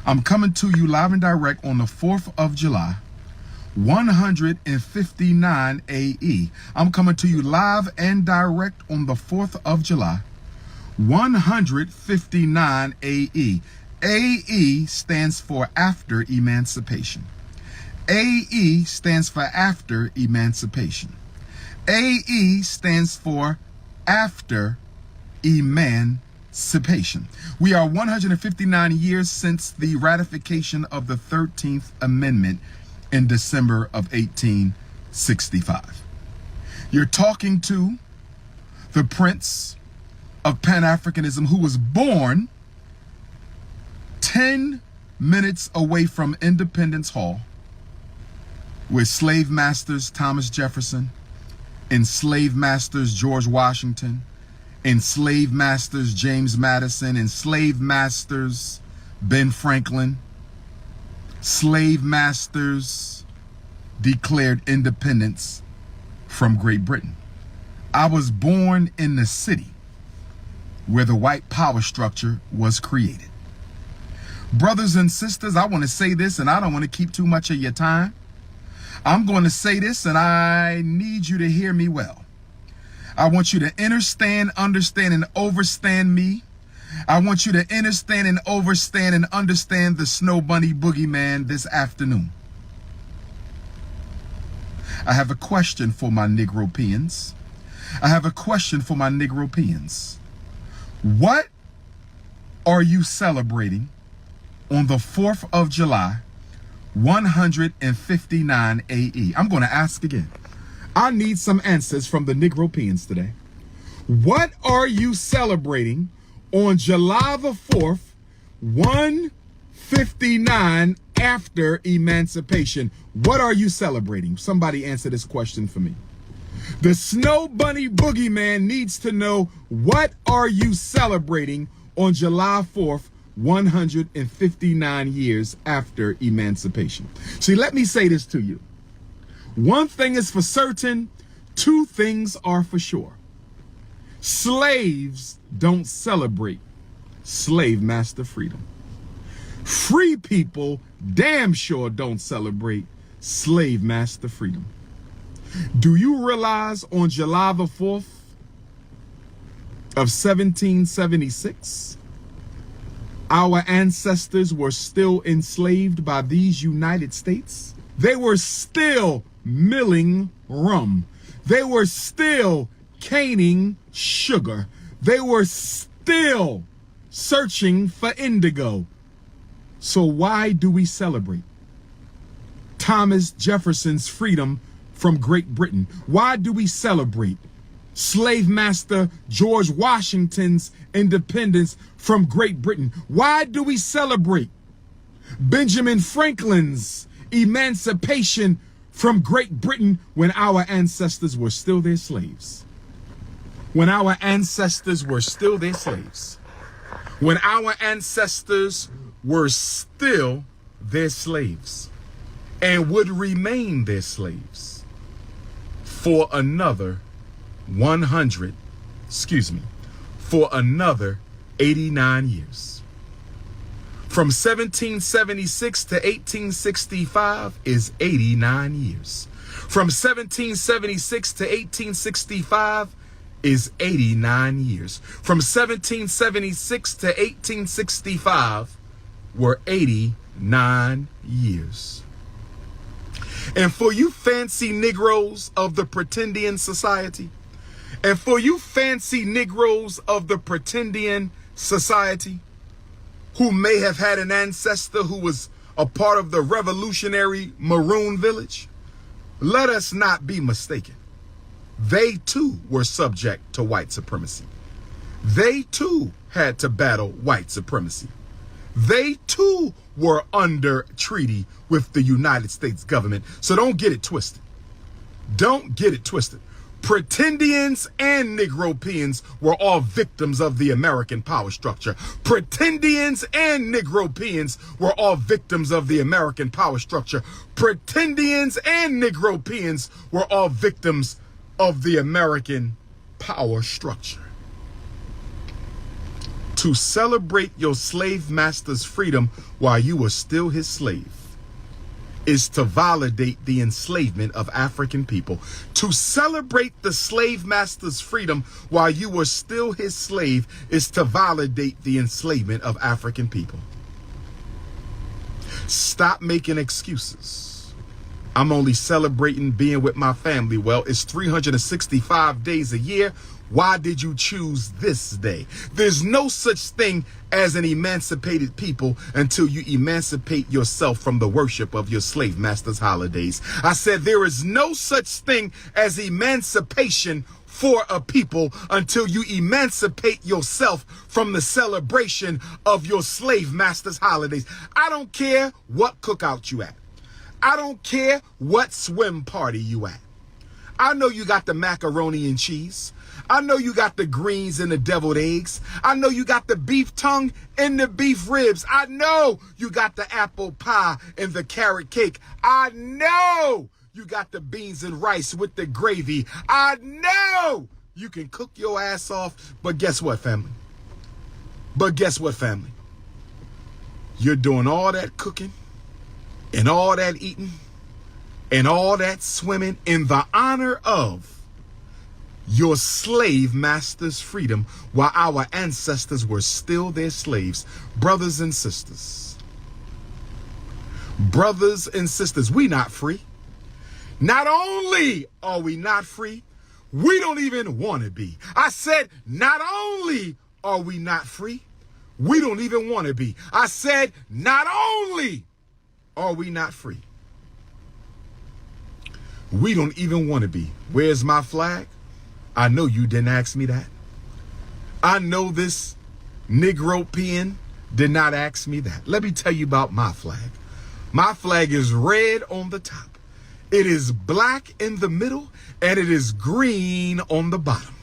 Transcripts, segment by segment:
I'm coming to you live and direct on the 4th of July, 159 AE. I'm coming to you live and direct on the 4th of July, 159 AE. AE stands for after emancipation. AE stands for after emancipation. AE stands for after emancipation. We are 159 years since the ratification of the 13th Amendment in December of 1865. You're talking to the Prince of Pan-Africanism, who was born 10 minutes away from Independence Hall, where slave masters Thomas Jefferson, enslaved masters George Washington, enslaved masters James Madison, enslaved masters Ben Franklin, slave masters declared independence from Great Britain. I was born in the city where the white power structure was created. Brothers and sisters, I want to say this, and I don't want to keep too much of your time. I'm going to say this, and I need you to hear me well. I want you to understand, and overstand me. I want you to understand and understand the Snow Bunny Boogeyman this afternoon. I have a question for my Negropeans. What are you celebrating on the 4th of July, 159 AE? I'm going to ask again. I need some answers from the Negropeans today. What are you celebrating on July the 4th, 159 after emancipation? What are you celebrating? Somebody answer this question for me. The Snow Bunny Boogeyman needs to know, what are you celebrating on July 4th, 159 years after emancipation? See, let me say this to you. One thing is for certain, two things are for sure. Slaves don't celebrate slave master freedom. Free people damn sure don't celebrate slave master freedom. Do you realize on July the 4th of 1776, our ancestors were still enslaved by these United States? They were still milling rum. They were still caning sugar. They were still searching for indigo. So why do we celebrate Thomas Jefferson's freedom from Great Britain? Why do we celebrate slave master George Washington's independence from Great Britain? Why do we celebrate Benjamin Franklin's emancipation from Great Britain when our ancestors were still their slaves? When our ancestors were still their slaves. When our ancestors were still their slaves and would remain their slaves for another 89 years. From 1776 to 1865 is 89 years. From 1776 to 1865 is 89 years. From 1776 to 1865 were 89 years. And for you fancy Negroes of the Pretendian Society, who may have had an ancestor who was a part of the revolutionary Maroon Village, let us not be mistaken. They too were subject to white supremacy. They too had to battle white supremacy. They too were under treaty with the United States government. So don't get it twisted. Don't get it twisted. Pretendians and Negropeans were all victims of the American power structure. Pretendians and Negropeans were all victims of the American power structure. Pretendians and Negropeans were all victims of the American power structure. To celebrate your slave master's freedom while you were still his slave is to validate the enslavement of African people. To celebrate the slave master's freedom while you were still his slave is to validate the enslavement of African people. Stop making excuses. I'm only celebrating being with my family. Well, it's 365 days a year. Why did you choose this day? There's no such thing as an emancipated people until you emancipate yourself from the worship of your slave master's holidays. I said there is no such thing as emancipation for a people until you emancipate yourself from the celebration of your slave master's holidays. I don't care what cookout you at. I don't care what swim party you at. I know you got the macaroni and cheese. I know you got the greens and the deviled eggs. I know you got the beef tongue and the beef ribs. I know you got the apple pie and the carrot cake. I know you got the beans and rice with the gravy. I know you can cook your ass off. But guess what, family? You're doing all that cooking and all that eating and all that swimming in the honor of your slave master's freedom while our ancestors were still their slaves. Brothers and sisters, we not free. Not only are we not free, we don't even want to be. I said, not only are we not free, we don't even want to be. I said, not only are we not free, we don't even want to be. Where's my flag? I know you didn't ask me that. I know this Negro peon did not ask me that. Let me tell you about my flag. My flag is red on the top. It is black in the middle, and it is green on the bottom.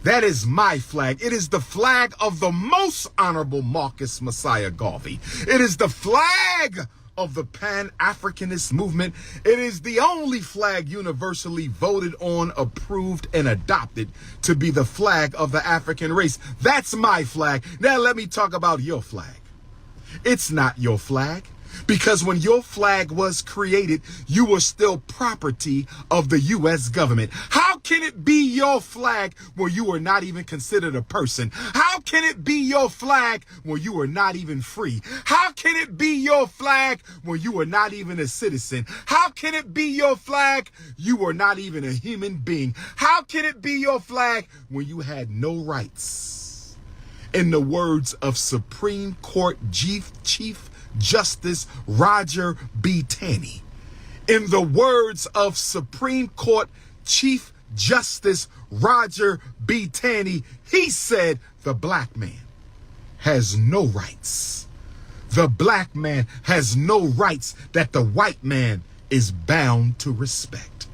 That is my flag. It is the flag of the most honorable Marcus Messiah Garvey. It is the flag of the Pan-Africanist movement. It is the only flag universally voted on, approved, and adopted to be the flag of the African race. That's my flag. Now let me talk about your flag. It's not your flag. Because when your flag was created, you were still property of the U.S. government. How can it be your flag when you were not even considered a person? How can it be your flag when you were not even free? How can it be your flag when you were not even a citizen? How can it be your flag you were not even a human being? How can it be your flag when you had no rights? In the words of Supreme Court Chief Justice Roger B. Taney, in the words of Supreme Court Chief Justice Roger B. Taney, he said the black man has no rights. The black man has no rights that the white man is bound to respect.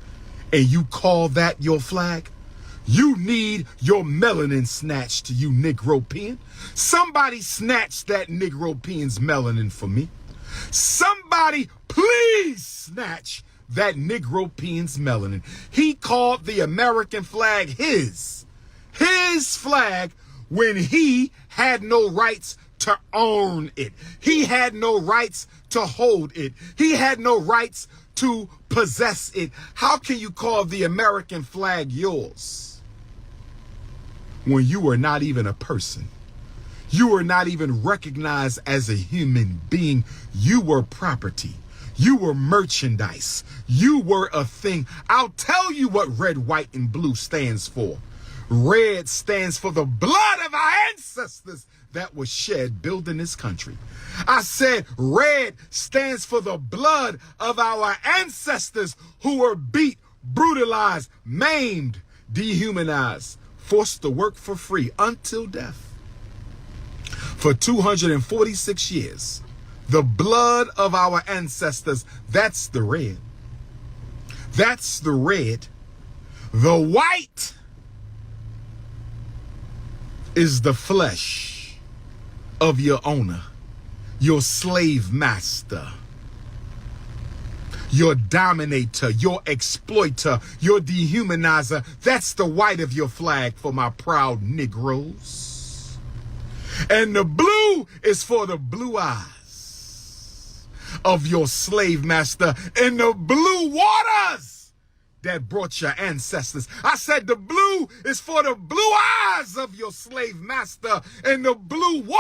And you call that your flag? You need your melanin snatched, you Negro peon. Somebody snatch that Negro peon's melanin for me. Somebody please snatch that Negro peon's melanin. He called the American flag his flag when he had no rights to own it. He had no rights to hold it. He had no rights to possess it. How can you call the American flag yours when you were not even a person? You were not even recognized as a human being. You were property. You were merchandise. You were a thing. I'll tell you what red, white, and blue stands for. Red stands for the blood of our ancestors that was shed building this country. I said red stands for the blood of our ancestors who were beat, brutalized, maimed, dehumanized, forced to work for free until death. For 246 years, the blood of our ancestors, that's the red. That's the red. The white is the flesh of your owner, your slave master, your dominator, your exploiter, your dehumanizer. That's the white of your flag for my proud Negroes. And the blue is for the blue eyes of your slave master in the blue waters that brought your ancestors. I said the blue is for the blue eyes of your slave master in the blue waters.